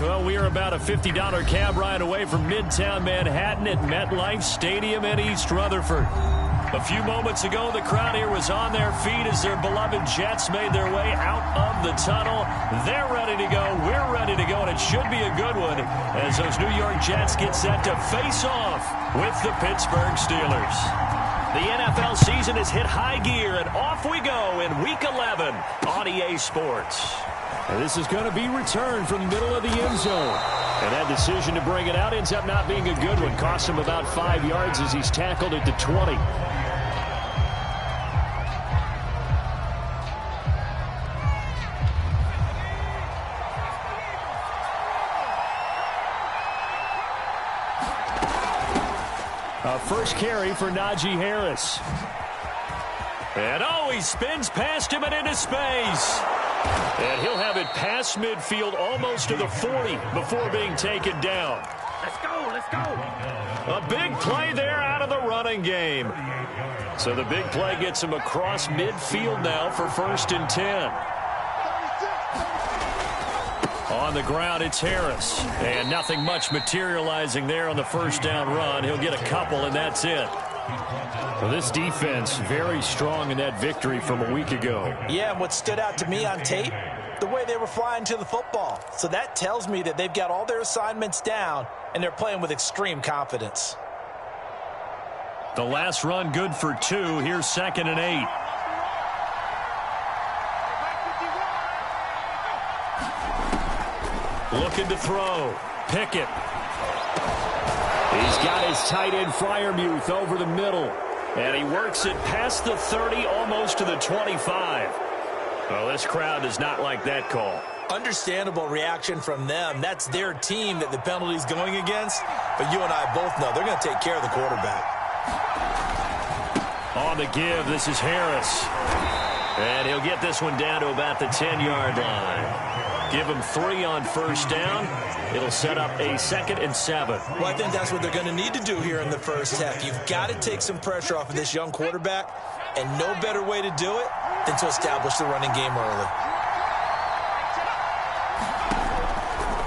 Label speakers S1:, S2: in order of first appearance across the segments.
S1: Well, we are about a $50 cab ride away from Midtown Manhattan at MetLife Stadium in East Rutherford. A few moments ago, the crowd here was on their feet as their beloved Jets made their way out of the tunnel. They're ready to go. We're ready to go, and it should be a good one as those New York Jets get set to face off with the Pittsburgh Steelers. The NFL season has hit high gear, and off we go in Week 11 on EA Sports.
S2: And this is going to be returned from the middle of the end zone. And that decision to bring it out ends up not being a good one. Costs him about 5 yards as he's tackled at the 20. A first carry for Najee Harris.
S1: And he spins past him and into space. And he'll have it past midfield almost to the 40 before being taken down.
S3: Let's go, let's go.
S1: A big play there out of the running game. So the big play gets him across midfield now for 1st and 10. On the ground, it's Harris. And nothing much materializing there on the first down run. He'll get a couple, and that's it.
S2: Well, this defense very strong in that victory from a week ago.
S4: Yeah, and what stood out to me on tape, the way they were flying to the football. So that tells me that they've got all their assignments down, and they're playing with extreme confidence.
S1: The last run good for 2. Here's 2nd and 8. Looking to throw. Pickett.
S2: He's got his tight end Freiermuth over the middle.
S1: And he works it past the 30, almost to the 25. Well, this crowd does not like that call.
S4: Understandable reaction from them. That's their team that the penalty's going against. But you and I both know they're going to take care of the quarterback.
S1: On the give, this is Harris. And he'll get this one down to about the 10-yard line. Give him 3 on first down. It'll set up a 2nd and 7.
S4: Well, I think that's what they're going to need to do here in the first half. You've got to take some pressure off of this young quarterback, and no better way to do it than to establish the running game early.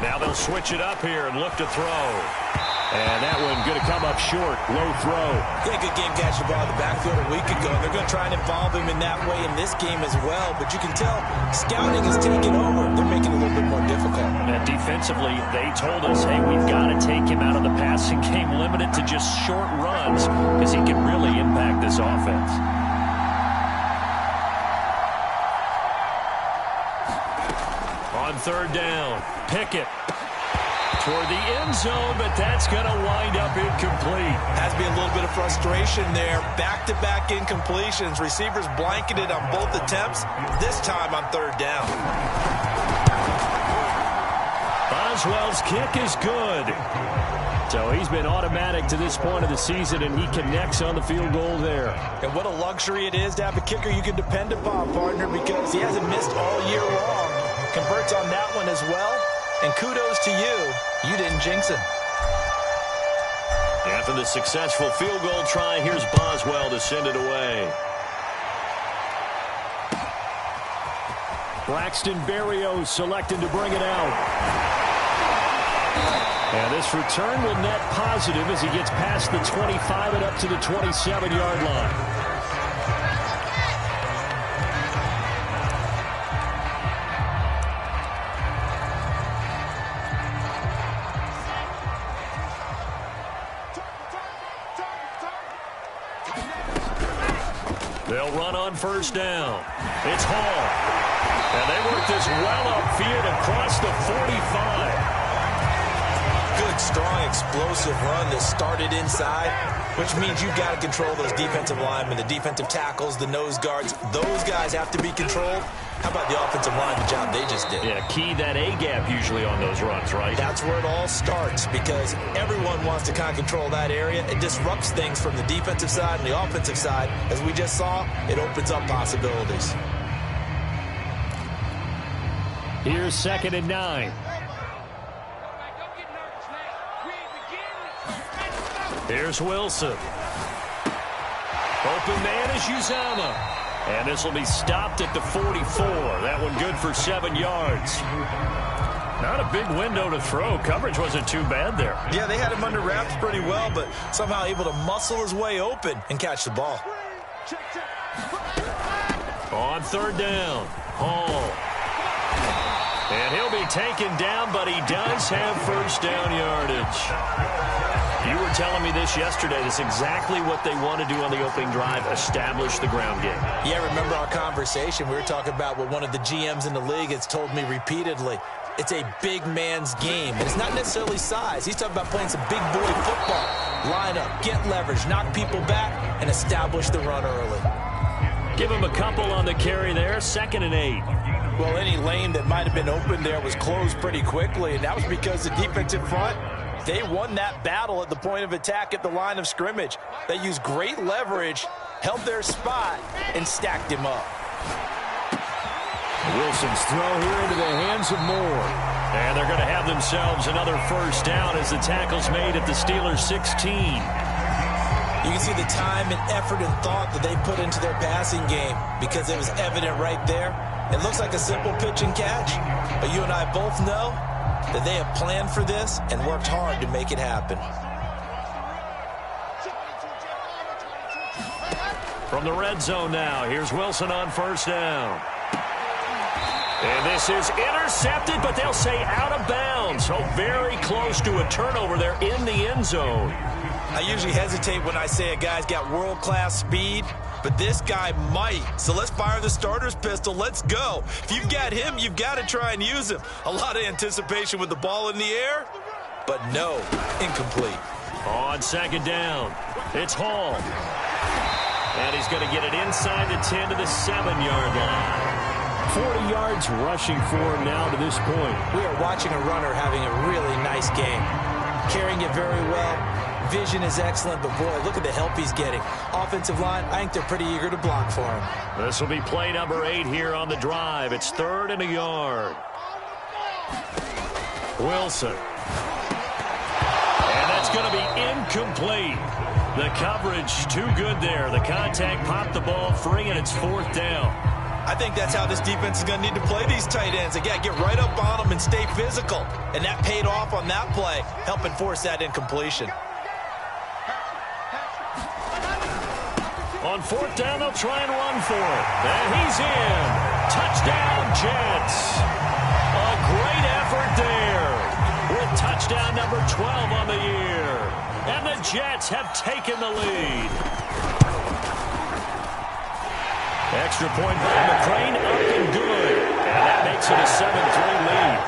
S1: Now they'll switch it up here and look to throw. And that one going to come up short. Low throw.
S4: Yeah, good game catching the ball in the backfield a week ago. They're going to try and involve him in that way in this game as well. But you can tell scouting is taking over. They're making it a little bit more difficult.
S1: And defensively, they told us, hey, we've got to take him out of the passing game, limit it to just short runs because he can really impact this offense. On 3rd down, Pickett. Toward the end zone, but that's going to wind up incomplete.
S4: Has to be a little bit of frustration there. Back-to-back incompletions. Receivers blanketed on both attempts, this time on 3rd down.
S1: Boswell's kick is good.
S2: So he's been automatic to this point of the season, and he connects on the field goal there.
S4: And what a luxury it is to have a kicker you can depend upon, partner, because he hasn't missed all year long. Converts on that one as well. And kudos to you. You didn't jinx him.
S1: After the successful field goal try, here's Boswell to send it away.
S2: Braxton Berrios selected to bring it out. And this return will net positive as he gets past the 25 and up to the 27-yard line.
S1: They'll run on first down. It's Hall. And they work this well upfield across the 45.
S4: Good, strong, explosive run that started inside, which means you've got to control those defensive linemen, the defensive tackles, the nose guards. Those guys have to be controlled. How about the offensive line, the job they just did?
S1: Yeah, key that A-gap usually on those runs, right?
S4: That's where it all starts because everyone wants to kind of control that area. It disrupts things from the defensive side and the offensive side. As we just saw, it opens up possibilities.
S2: Here's 2nd and 9.
S1: Here's Wilson. Open man is Uzama. And this will be stopped at the 44. That one good for 7 yards. Not a big window to throw. Coverage wasn't too bad there.
S4: Yeah, they had him under wraps pretty well, but somehow able to muscle his way open and catch the ball.
S1: On third down, Hall. And he'll be taken down, but he does have first down yardage. You were telling me this yesterday. That's exactly what they want to do on the opening drive, establish the ground game.
S4: Yeah, remember our conversation? We were talking about what one of the GMs in the league has told me repeatedly. It's a big man's game. And it's not necessarily size. He's talking about playing some big boy football. Line up, get leverage, knock people back, and establish the run early.
S1: Give him a couple on the carry there, 2nd and 8.
S4: Well, any lane that might have been open there was closed pretty quickly, and that was because the defensive front, they won that battle at the point of attack at the line of scrimmage. They used great leverage, held their spot, and stacked him up.
S2: Wilson's throw here into the hands of Moore.
S1: And they're going to have themselves another first down as the tackle's made at the Steelers' 16.
S4: You can see the time and effort and thought that they put into their passing game because it was evident right there. It looks like a simple pitch and catch, but you and I both know that they have planned for this and worked hard to make it happen.
S1: From the red zone now, here's Wilson on first down. And this is intercepted, but they'll say out of bounds. So very close to a turnover there in the end zone.
S4: I usually hesitate when I say a guy's got world-class speed, but this guy might. So let's fire the starter's pistol. Let's go. If you've got him, you've got to try and use him. A lot of anticipation with the ball in the air, but no, incomplete.
S1: On 2nd down, it's Hall. And he's going to get it inside the 10 to the 7-yard line.
S2: 40 yards rushing for him now to this point.
S4: We are watching a runner having a really nice game. Carrying it very well. Vision is excellent, but boy, look at the help he's getting. Offensive line, I think they're pretty eager to block for him.
S1: This will be play number 8 here on the drive. It's 3rd and a yard. Wilson. And that's going to be incomplete. The coverage too good there. The contact popped the ball free, and it's 4th down.
S4: I think that's how this defense is going to need to play these tight ends. Again, get right up on them and stay physical. And that paid off on that play, helping force that incompletion.
S1: On 4th down, they'll try and run for it. And he's in. Touchdown, Jets. A great effort there with touchdown number 12 on the year. And the Jets have taken the lead. Extra point by McCrane, up and good. And that makes it a 7-3 lead.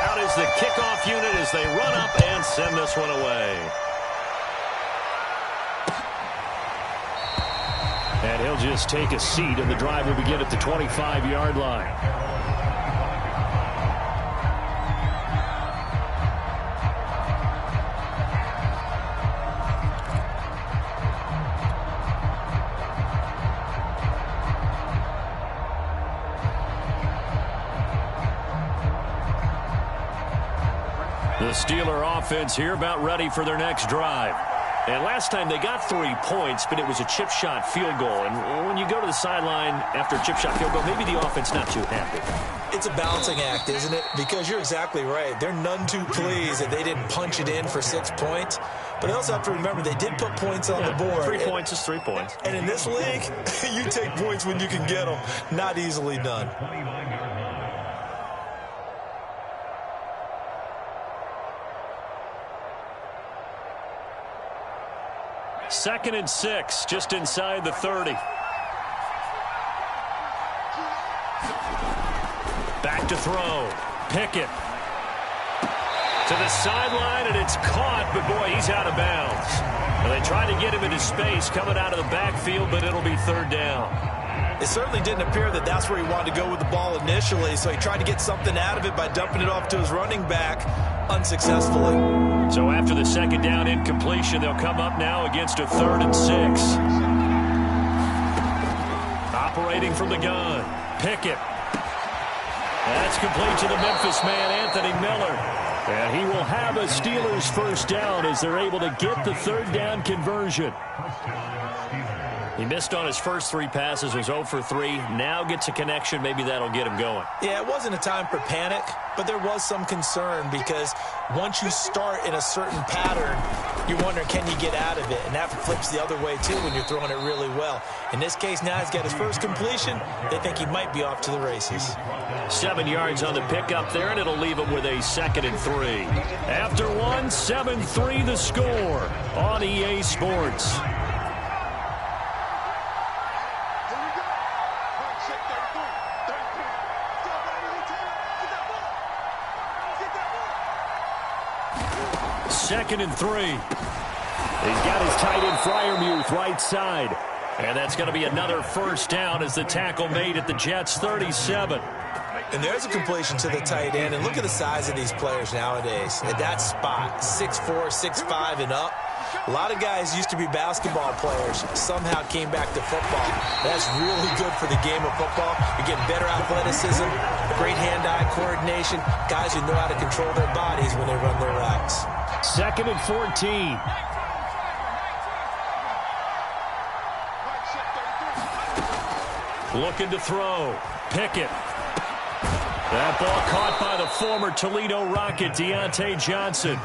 S1: Out is the kickoff unit as they run up and send this one away. And he'll just take a seat, and the drive will begin at the 25-yard line. The Steeler offense here about ready for their next drive. And last time they got 3 points, but it was a chip shot field goal. And when you go to the sideline after a chip shot field goal, maybe the offense not too happy.
S4: It's a balancing act, isn't it? Because you're exactly right. They're none too pleased that they didn't punch it in for 6 points. But they also have to remember they did put points on the board.
S1: 3 points is 3 points.
S4: And in this league, you take points when you can get them. Not easily done.
S1: Second and 6, just inside the 30. Back to throw. Pickett. To the sideline, and it's caught, but boy, he's out of bounds. And they tried to get him into space coming out of the backfield, but it'll be 3rd down.
S4: It certainly didn't appear that that's where he wanted to go with the ball initially, so he tried to get something out of it by dumping it off to his running back unsuccessfully.
S1: So after the 2nd down incompletion, they'll come up now against a 3rd and 6. Operating from the gun, Pickett.
S2: That's complete to the Memphis man, Anthony Miller. And he will have a Steelers first down as they're able to get the third down conversion.
S1: He missed on his first 3 passes, was 0 for 3. Now gets a connection. Maybe that'll get him going.
S4: Yeah, it wasn't a time for panic, but there was some concern because once you start in a certain pattern, you're wondering, can you get out of it? And that flips the other way, too, when you're throwing it really well. In this case, now he's got his first completion. They think he might be off to the races.
S1: 7 yards on the pickup there, and it'll leave him with a 2nd and 3.
S2: After 1, 7-3 the score on EA Sports. Second and 3. He's got his tight end Freiermuth right side.
S1: And that's going to be another first down as the tackle made at the Jets' 37.
S4: And there's a completion to the tight end. And look at the size of these players nowadays. At that spot, 6'4", 6'5", and up. A lot of guys used to be basketball players, somehow came back to football. That's really good for the game of football. You're getting better athleticism, great hand-eye coordination, guys who know how to control their bodies when they run their routes.
S2: 2nd and 14.
S1: Looking to throw. Pickett.
S2: That ball caught by the former Toledo Rocket, Deontay Johnson.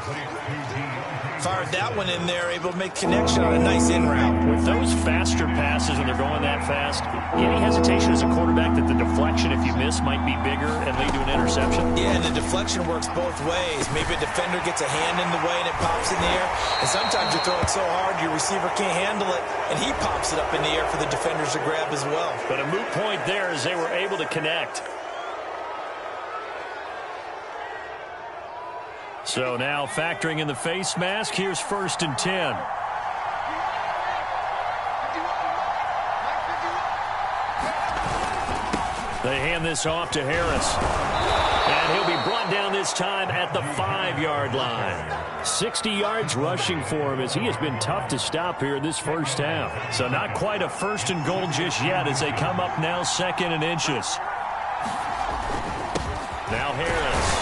S4: Fired that one in there, able to make connection on a nice in route.
S1: With those faster passes and they're going that fast, any hesitation as a quarterback that the deflection, if you miss, might be bigger and lead to an interception?
S4: Yeah, and the deflection works both ways. Maybe a defender gets a hand in the way and it pops in the air. And sometimes you throw it so hard your receiver can't handle it, and he pops it up in the air for the defenders to grab as well.
S1: But a moot point there as they were able to connect.
S2: So now factoring in the face mask, here's 1st and 10. They hand this off to Harris. And he'll be brought down this time at the 5-yard line. 60 yards rushing for him as he has been tough to stop here in this first half. So not quite a 1st and goal just yet as they come up now 2nd and inches. Now Harris.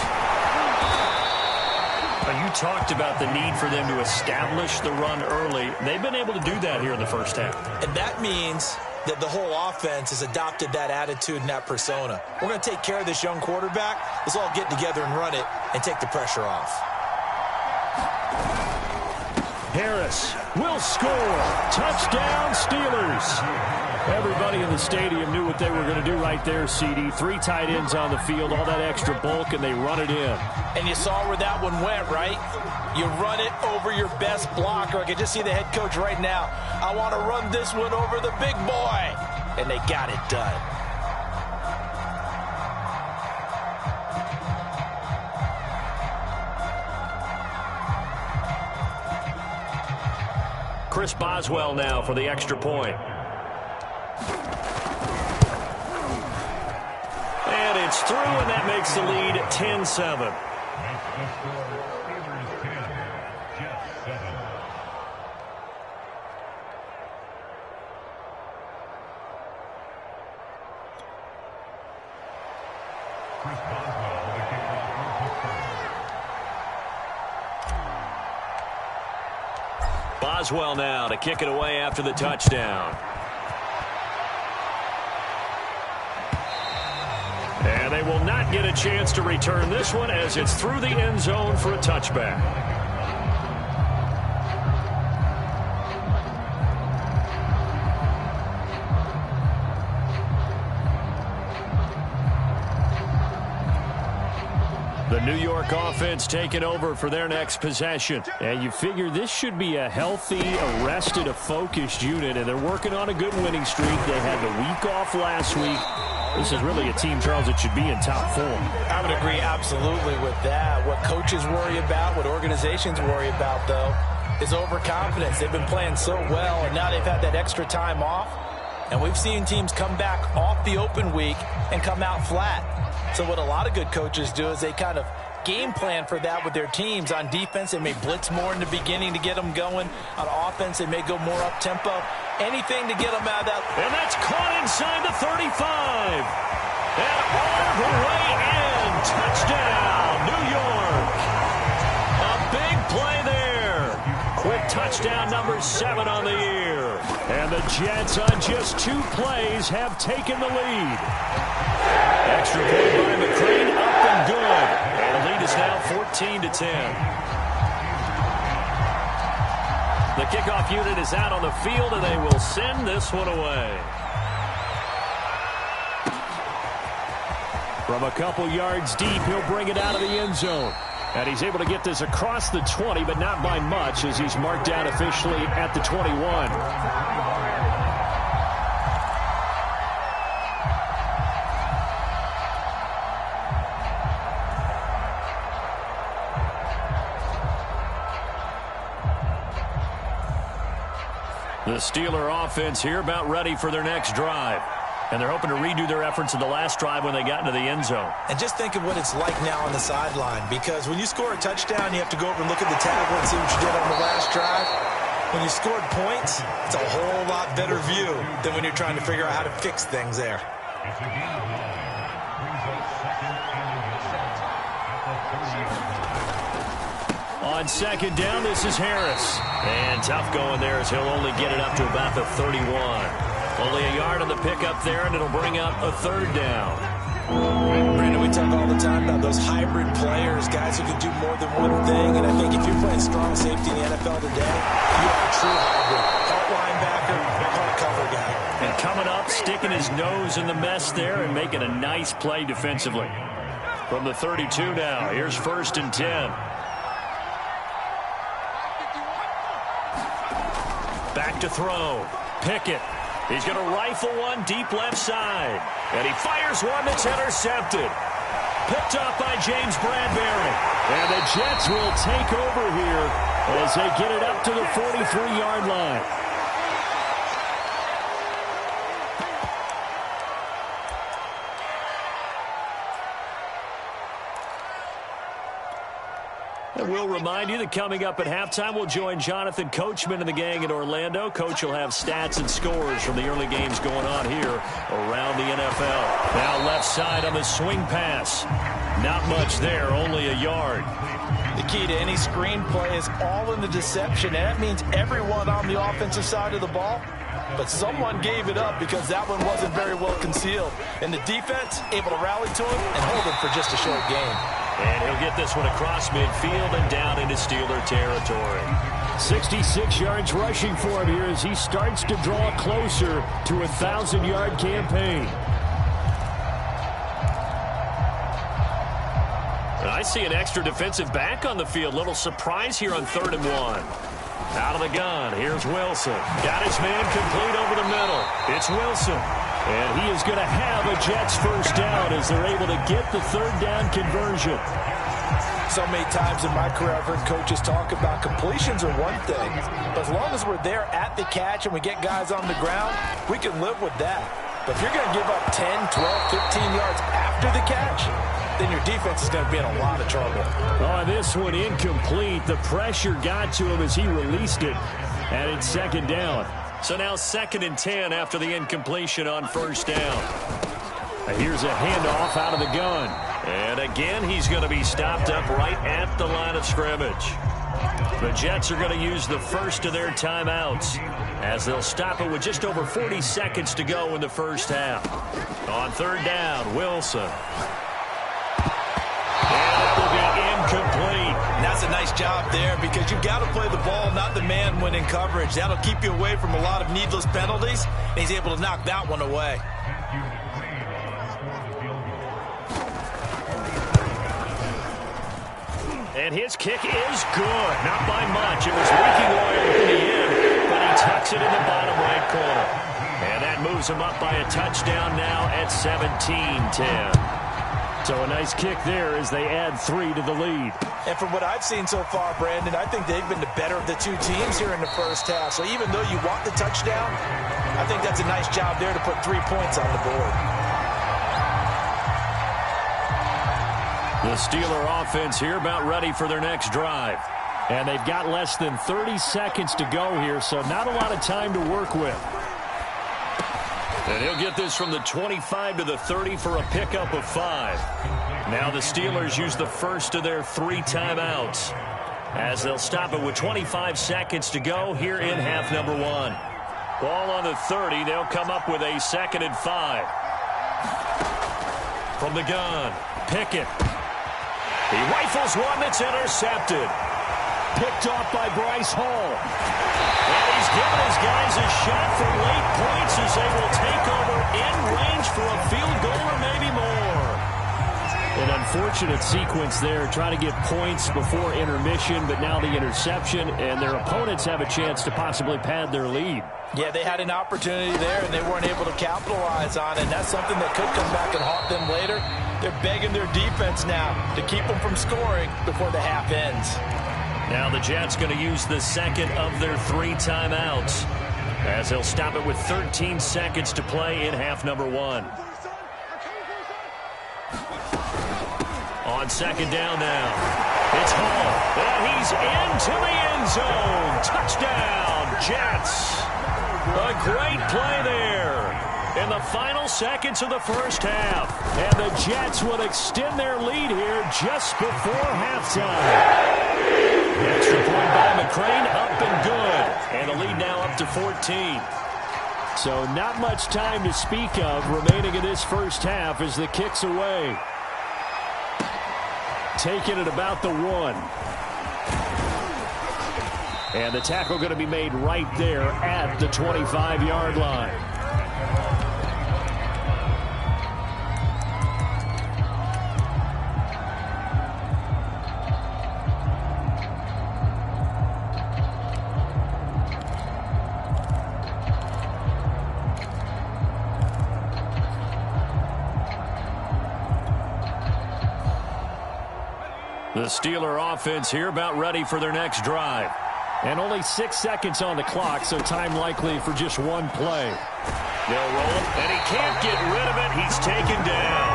S2: You talked about the need for them to establish the run early. They've been able to do that here in the first half.
S4: And that means that the whole offense has adopted that attitude and that persona. We're going to take care of this young quarterback. Let's all get together and run it and take the pressure off.
S2: Harris will score. Touchdown, Steelers. Everybody in the stadium knew what they were going to do right there, CD. 3 tight ends on the field, all that extra bulk, and they run it in.
S4: And you saw where that one went, right? You run it over your best blocker. I can just see the head coach right now. I want to run this one over the big boy. And they got it done.
S1: Chris Boswell now for the extra point.
S2: And it's through, and that makes the lead 10-7.
S1: Boswell now to kick it away after the touchdown.
S2: And they will not get a chance to return this one as it's through the end zone for a touchback. The New York offense taking over for their next possession. And you figure this should be a healthy, arrested, a focused unit, and they're working on a good winning streak. They had the week off last week. This is really a team, Charles, that should be in top form.
S4: I would agree absolutely with that. What coaches worry about, what organizations worry about, though, is overconfidence. They've been playing so well, and now they've had that extra time off. And we've seen teams come back off the open week and come out flat. So what a lot of good coaches do is they kind of game plan for that with their teams. On defense, they may blitz more in the beginning to get them going. On offense, they may go more up-tempo. Anything to get them out of that.
S2: And that's caught inside the 35.
S1: And all the way in. Touchdown, New York. A big play there. With touchdown number 7 on the year. And the Jets on just 2 plays have taken the lead. Extra point by McCrane, up and good. And the lead is now 14-10. The kickoff unit is out on the field, and they will send this one away. From a couple yards deep, he'll bring it out of the end zone. And he's able to get this across the 20, but not by much, as he's marked down officially at the 21. The Steeler offense here about ready for their next drive. And they're hoping to redo their efforts in the last drive when they got into the end zone. And just think of what it's like now on the sideline, because when you score a touchdown, you have to go over and look at the tablet and see what you did on the last drive. When you scored points, it's a whole lot better view than when you're trying to figure out how to fix things there. On second down, this is Harris. And tough going there as he'll only get it up to about the 31. Only a yard on the pickup there, and it'll bring up a 3rd down. Brandon, we talk all the time about those hybrid players, guys who can do more than one thing. And I think if you're playing strong safety in the NFL today, you are a true hybrid. Part linebacker, part cover guy. And coming up, sticking his nose in the mess there and making a nice play defensively. From the 32 now, here's 1st and 10. Back to throw. Pickett. He's going to rifle one deep left side. And he fires one that's intercepted. Picked off by James Bradbury. And the Jets will take over here as they get it up to the 43-yard line. And we'll remind you that coming up at halftime, we'll join Jonathan Coachman and the gang in Orlando. Coach will have stats and scores from the early games going on here around the NFL. Now left side on the swing pass. Not much there, only a yard. The key to any screen play is all in the deception, and that means everyone on the offensive side of the ball. But someone gave it up because that one wasn't very well concealed. And the defense able to rally to him and hold him for just a short gain. And he'll get this one across midfield and down into Steeler territory. 66 yards rushing for him here as he starts to draw closer to a 1,000-yard campaign. And I see an extra defensive back on the field. Little surprise here on 3rd and 1. Out of the gun, here's Wilson. Got his man complete over the middle. It's Wilson. And he is going to have a Jets 1st down as they're able to get the 3rd down conversion. So many times in my career I've heard coaches talk about completions are one thing. But as long as we're there at the catch and we get guys on the ground, we can live with that. But if you're going to give up 10, 12, 15 yards after the catch, then your defense is going to be in a lot of trouble. Oh, this one incomplete. The pressure got to him as he released it. And it's 2nd down. So now 2nd and 10 after the incompletion on 1st down. Here's a handoff out of the gun. And again, he's going to be stopped up right at the line of scrimmage. The Jets are going to use the first of their timeouts as they'll stop it with just over 40 seconds to go in the 1st half. On 3rd down, Wilson. Incomplete. And that's a nice job there because you've got to play the ball, not the man when in coverage. That'll keep you away from a lot of needless penalties, and he's able to knock that one away. And his kick is good. Not by much. It was leaking oil in the end, but he tucks it in the bottom right corner. And that moves him up by a touchdown now at 17-10. So a nice kick there as they add 3 to the lead. And from what I've seen so far, Brandon, I think they've been the better of the 2 teams here in the 1st half. So even though you want the touchdown, I think that's a nice job there to put 3 points on the board. The Steeler offense here about ready for their next drive. And they've got less than 30 seconds to go here, so not a lot of time to work with. And he'll get this from the 25 to the 30 for a pickup of 5. Now the Steelers use the first of their 3 timeouts, as they'll stop it with 25 seconds to go here in half number 1. Ball on the 30. They'll come up with a 2nd and 5. From the gun, Pickett. He rifles one that's intercepted. Picked off by Bryce Hall. And he's given his guys a shot for late points as they will take over in range for a field goal or maybe more. An unfortunate sequence there, trying to get points before intermission, but now the interception, and their opponents have a chance to possibly pad their lead.
S4: Yeah, they had an opportunity there, and they weren't able to capitalize on it, and that's something that could come back and haunt them later. They're begging their defense now to keep them from scoring before the half ends.
S1: Now the Jets going to use the 2nd of their 3 timeouts, as they'll stop it with 13 seconds to play in half number 1. On 2nd down now, it's Hall, and he's into the end zone. Touchdown, Jets. A great play there in the final seconds of the first half. And the Jets will extend their lead here just before halftime. Extra point by McCrane, up and good. And the lead now up to 14. So not much time to speak of remaining in this first half as the kick's away. Taking it about the 1. And the tackle going to be made right there at the 25-yard line. The Steeler offense here about ready for their next drive. And only 6 seconds on the clock, so time likely for just one play. They'll roll it, and he can't get rid of it. He's taken down.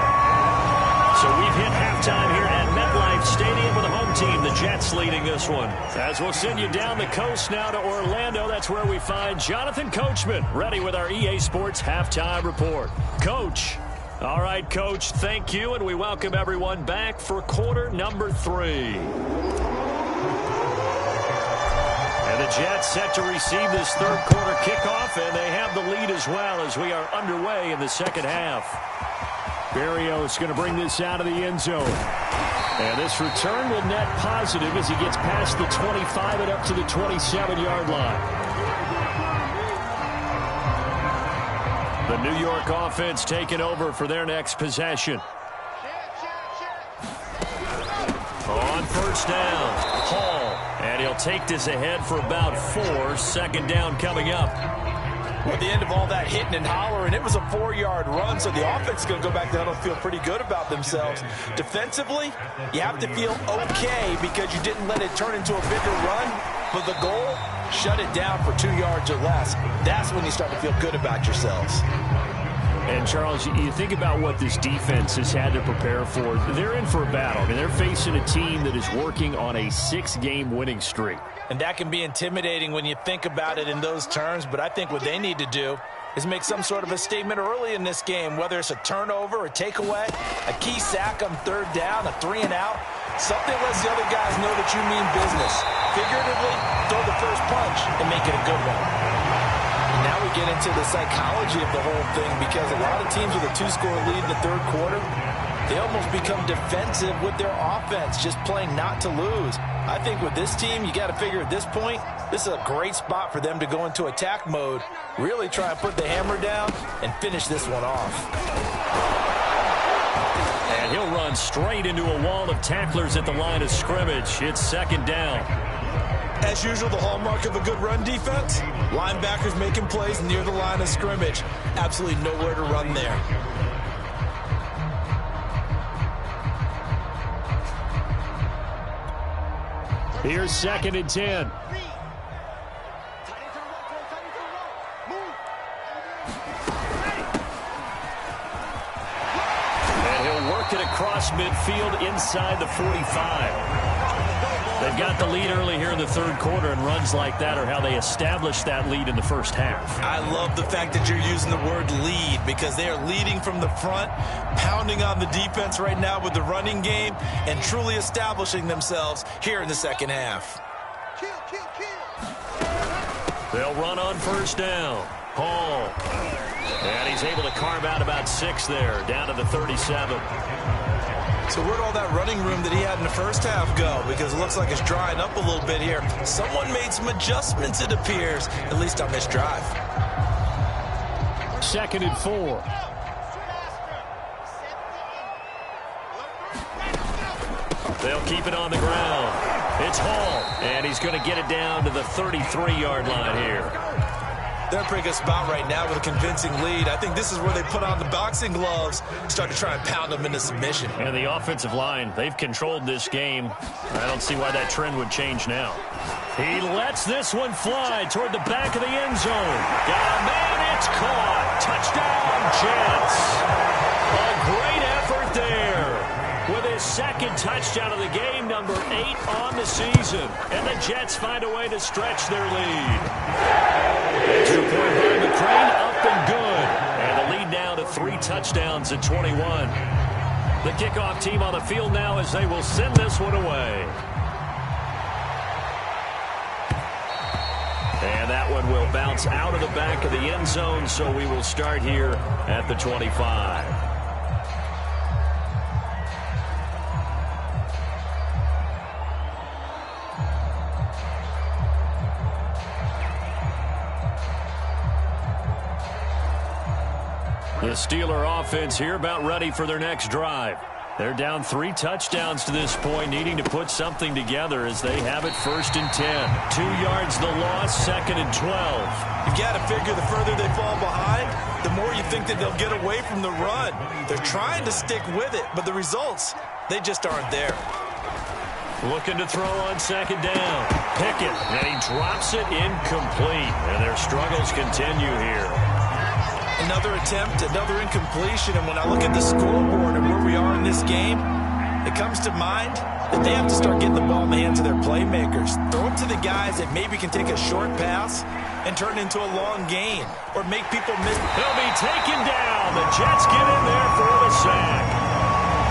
S1: So we've hit halftime here at MetLife Stadium with the home team, the Jets, leading this one. As we'll send you down the coast now to Orlando, that's where we find Jonathan Coachman, ready with our EA Sports Halftime Report. Coach. All right, Coach, thank you, and we welcome everyone back for quarter number 3. And the Jets set to receive this third quarter kickoff, and they have the lead as well as we are underway in the second half. Berrios going to bring this out of the end zone. And this return will net positive as he gets past the 25 and up to the 27-yard line. The New York offense taking over for their next possession. On first down, Hall. And he'll take this ahead for about 4. 2nd down coming up.
S4: Well, at the end of all that hitting and hollering, it was a 4-yard run, so the offense is going to go back down and feel pretty good about themselves. Defensively, you have to feel okay because you didn't let it turn into a bigger run, but the goal, shut it down for 2 yards or less. That's when you start to feel good about yourselves.
S1: And, Charles, you think about what this defense has had to prepare for. They're in for a battle. I mean, they're facing a team that is working on a 6-game winning streak.
S4: And that can be intimidating when you think about it in those terms, but I think what they need to do is make some sort of a statement early in this game, whether it's a turnover, a takeaway, a key sack on 3rd down, a 3-and-out. Something lets the other guys know that you mean business. Figuratively, throw the first punch and make it a good one. And now we get into the psychology of the whole thing because a lot of teams with a 2-score lead in the 3rd quarter, they almost become defensive with their offense, just playing not to lose. I think with this team, you got to figure at this point, this is a great spot for them to go into attack mode, really try and put the hammer down and finish this one off.
S1: And he'll run straight into a wall of tacklers at the line of scrimmage. It's 2nd down.
S4: As usual, the hallmark of a good run defense, linebackers making plays near the line of scrimmage. Absolutely nowhere to run there.
S1: Here's 2nd and 10. And he'll work it across midfield inside the 45. They've got the lead early here in the third quarter, and runs like that are how they established that lead in the first half.
S4: I love the fact that you're using the word lead because they are leading from the front, pounding on the defense right now with the running game, and truly establishing themselves here in the second half.
S1: They'll run on first down. Hall. And he's able to carve out about 6 there, down to the 37.
S4: So where'd all that running room that he had in the first half go? Because it looks like it's drying up a little bit here. Someone made some adjustments, it appears, at least on this drive.
S1: 2nd and 4. They'll keep it on the ground. It's Hall, and he's going to get it down to the 33-yard line here.
S4: They're in a pretty good spot right now with a convincing lead. I think this is where they put on the boxing gloves, start to try and pound them into submission.
S1: And the offensive line, they've controlled this game. I don't see why that trend would change now. He lets this one fly toward the back of the end zone. Got a man, it's caught. Touchdown, Jets. A great effort there. With his 2nd touchdown of the game, number 8 on the season. And the Jets find a way to stretch their lead. Extra point by McCrane, up and good. And the lead now to 3 touchdowns at 21. The kickoff team on the field now as they will send this one away. And that one will bounce out of the back of the end zone, so we will start here at the 25. The Steeler offense here about ready for their next drive. They're down 3 touchdowns to this point, needing to put something together as they have it 1st and 10. 2 yards the loss, 2nd and 12.
S4: You got to figure the further they fall behind, the more you think that they'll get away from the run. They're trying to stick with it, but the results, they just aren't there.
S1: Looking to throw on 2nd down. Pickett, and he drops it incomplete. And their struggles continue here.
S4: Another attempt, another incompletion, and when I look at the scoreboard and where we are in this game, it comes to mind that they have to start getting the ball in the hands of their playmakers. Throw it to the guys that maybe can take a short pass and turn it into a long gain or make people miss.
S1: He'll be taken down. The Jets get in there for the sack.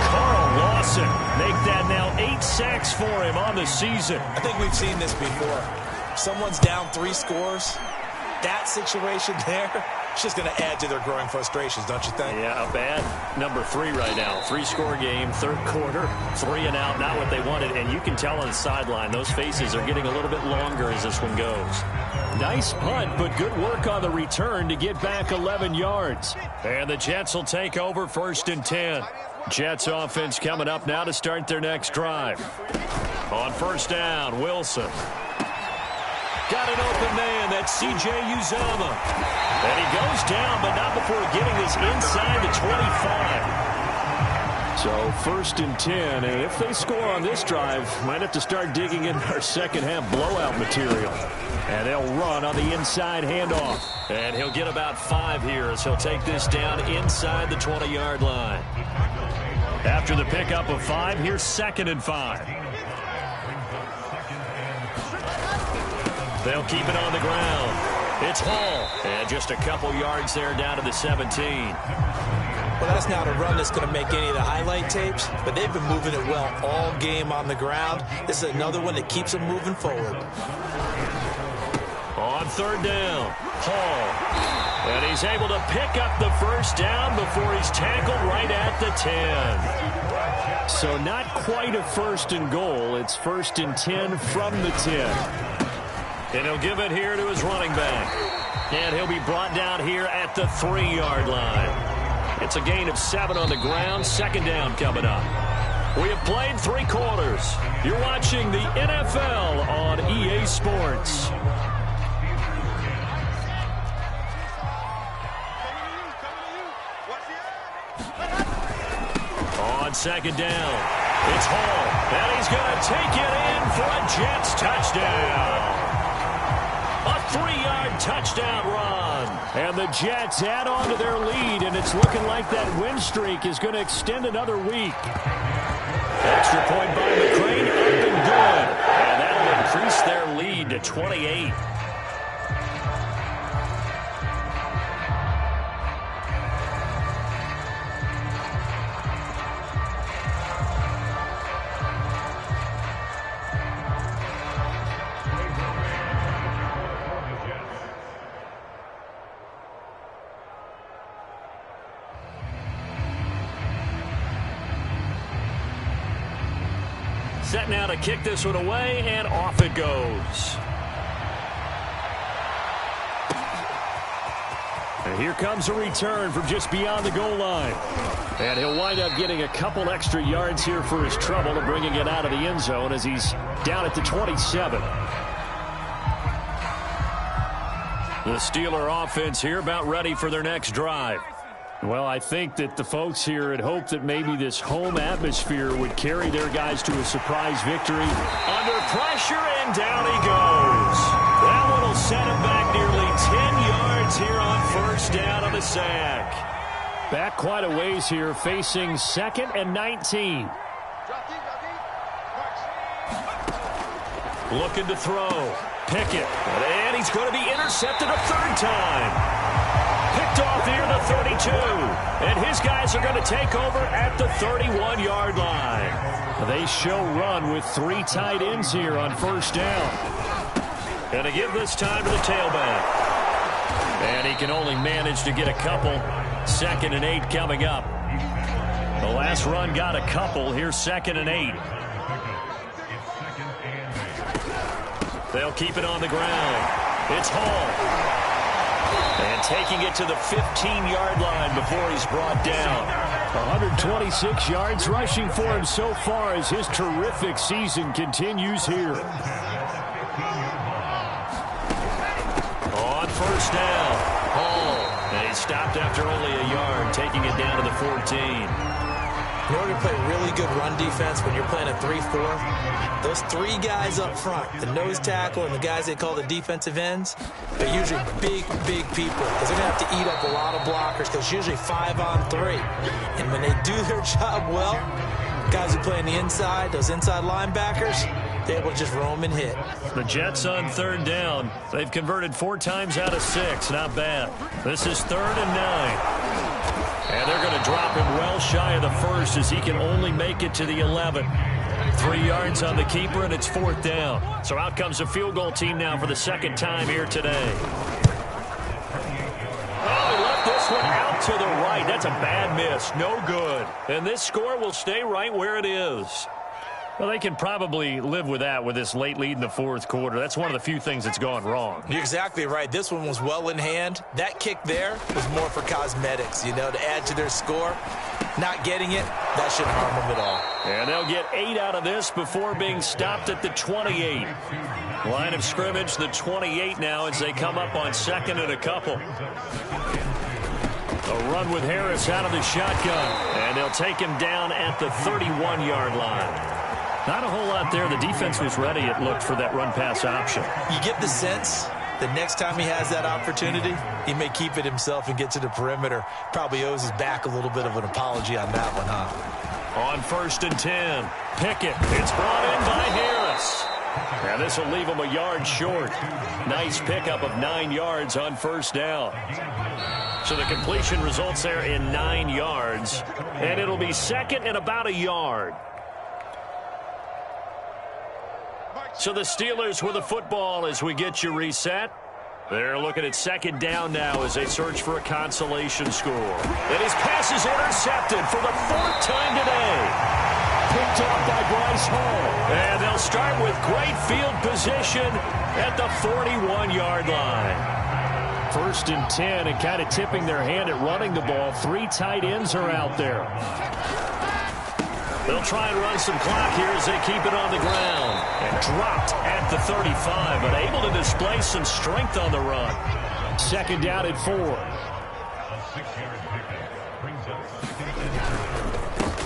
S1: Carl Lawson make that now 8 sacks for him on the season.
S4: I think we've seen this before. Someone's down 3 scores. That situation there, it's just going to add to their growing frustrations, don't you think?
S1: Yeah, a bad number 3 right now. 3-score game, 3rd quarter, 3 and out, not what they wanted. And you can tell on the sideline, those faces are getting a little bit longer as this one goes. Nice punt, but good work on the return to get back 11 yards. And the Jets will take over 1st and 10. Jets offense coming up now to start their next drive. On 1st down, Wilson. Got an open man, that's C.J. Uzomah. And he goes down, but not before getting this inside the 25. So 1st and 10, and if they score on this drive, might have to start digging in our second half blowout material. And they'll run on the inside handoff. And he'll get about 5 here as he'll take this down inside the 20-yard line. After the pickup of 5, here's 2nd and 5. They'll keep it on the ground. It's Hall. And just a couple yards there down to the 17.
S4: Well, that's not a run that's going to make any of the highlight tapes, but they've been moving it well all game on the ground. This is another one that keeps them moving forward.
S1: On 3rd down, Hall. And he's able to pick up the 1st down before he's tackled right at the 10. So not quite a 1st and goal. It's 1st and 10 from the 10. And he'll give it here to his running back. And he'll be brought down here at the 3-yard line. It's a gain of 7 on the ground. 2nd down coming up. We have played 3 quarters. You're watching the NFL on EA Sports. On 2nd down, it's Hall. And he's going to take it in for a Jets touchdown. A 3-yard touchdown run. And the Jets add on to their lead, and it's looking like that win streak is going to extend another week. Extra point by McCrane, up and good. to 28. Set now to kick this one away, and off it goes. And here comes a return from just beyond the goal line. And he'll wind up getting a couple extra yards here for his trouble and bringing it out of the end zone as he's down at the 27. The Steeler offense here about ready for their next drive. Well, I think that the folks here had hoped that maybe this home atmosphere would carry their guys to a surprise victory. Under pressure, and down he goes. That one will set him back nearly 10 yards here on first down on the sack. Back quite a ways here, facing 2nd and 19. Looking to throw. Pickett. And he's going to be intercepted a third time. Picked off here the 32. And his guys are going to take over at the 31-yard line. They show run with 3 tight ends here on first down. And to give this time to the tailback. And he can only manage to get a couple. 2nd and 8 coming up. The last run got a couple. Here's 2nd and 8. They'll keep it on the ground. It's Hall. And taking it to the 15-yard line before he's brought down. 126 yards rushing for him so far as his terrific season continues here. On first down, Hall. And he's stopped after only a yard, taking it down to the 14.
S4: In order to play really good run defense when you're playing a 3-4, those 3 guys up front, the nose tackle and the guys they call the defensive ends, they're usually big people because they're going to have to eat up a lot of blockers because it's usually 5 on 3. And when they do their job well, guys who play on the inside, those inside linebackers, they're able to just roam and hit.
S1: The Jets on 3rd down. They've converted 4 times out of 6. Not bad. This is 3rd and 9. And they're going to drop him well shy of the first as he can only make it to the 11. 3 yards on the keeper, and it's 4th down. So out comes a field goal team now for the 2nd time here today. Oh, he left this one out to the right. That's a bad miss. No good. And this score will stay right where it is. Well, they can probably live with that with this late lead in the 4th quarter. That's one of the few things that's gone wrong.
S4: You're exactly right. This one was well in hand. That kick there was more for cosmetics, you know, to add to their score. Not getting it, that shouldn't harm them at all.
S1: And they'll get 8 out of this before being stopped at the 28. Line of scrimmage, the 28 now as they come up on 2nd and a couple. A run with Harris out of the shotgun. And they'll take him down at the 31-yard line. Not a whole lot there. The defense was ready, it looked, for that run-pass option.
S4: You get the sense that next time he has that opportunity, he may keep it himself and get to the perimeter. Probably owes his back a little bit of an apology on that one, huh?
S1: On 1st and 10, Pickett. It's brought in by Harris. And this will leave him a yard short. Nice pickup of 9 yards on first down. So the completion results there in 9 yards. And it'll be 2nd and about a yard. So the Steelers with the football as we get you reset. They're looking at 2nd down now as they search for a consolation score. And his pass is intercepted for the 4th time today. Picked off by Bryce Hall. And they'll start with great field position at the 41-yard line. 1st and 10 and kind of tipping their hand at running the ball. 3 tight ends are out there. They'll try and run some clock here as they keep it on the ground. And dropped at the 35, but able to display some strength on the run. 2nd down at 4.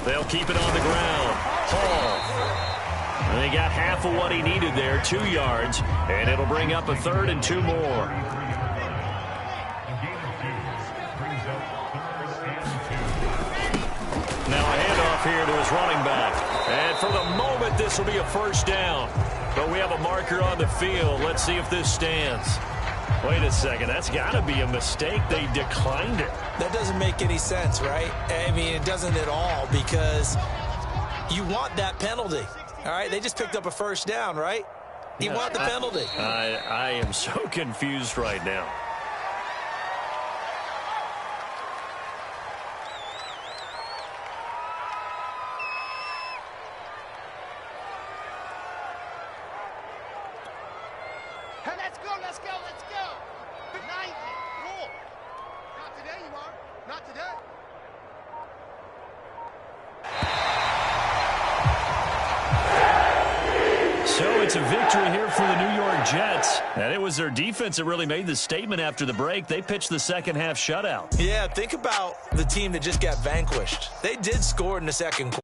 S1: They'll keep it on the ground. Hall. And they got half of what he needed there, 2 yards. And it'll bring up a 3rd and 2 more. Now a handoff here to his running back. And for the moment, this will be a 1st down. But we have a marker on the field. Let's see if this stands. Wait a second. That's got to be a mistake. They declined it.
S4: That doesn't make any sense, right? I mean, it doesn't at all, because you want that penalty. All right? They just picked up a first down, right? You want the penalty.
S1: I am so confused right now.
S3: Hey, let's go. 90. Roll. Not today, you are. Not today.
S1: So it's a victory here for the New York Jets. And it was their defense that really made the statement after the break. They pitched the second half shutout.
S4: Yeah, think about the team that just got vanquished. They did score in the second quarter.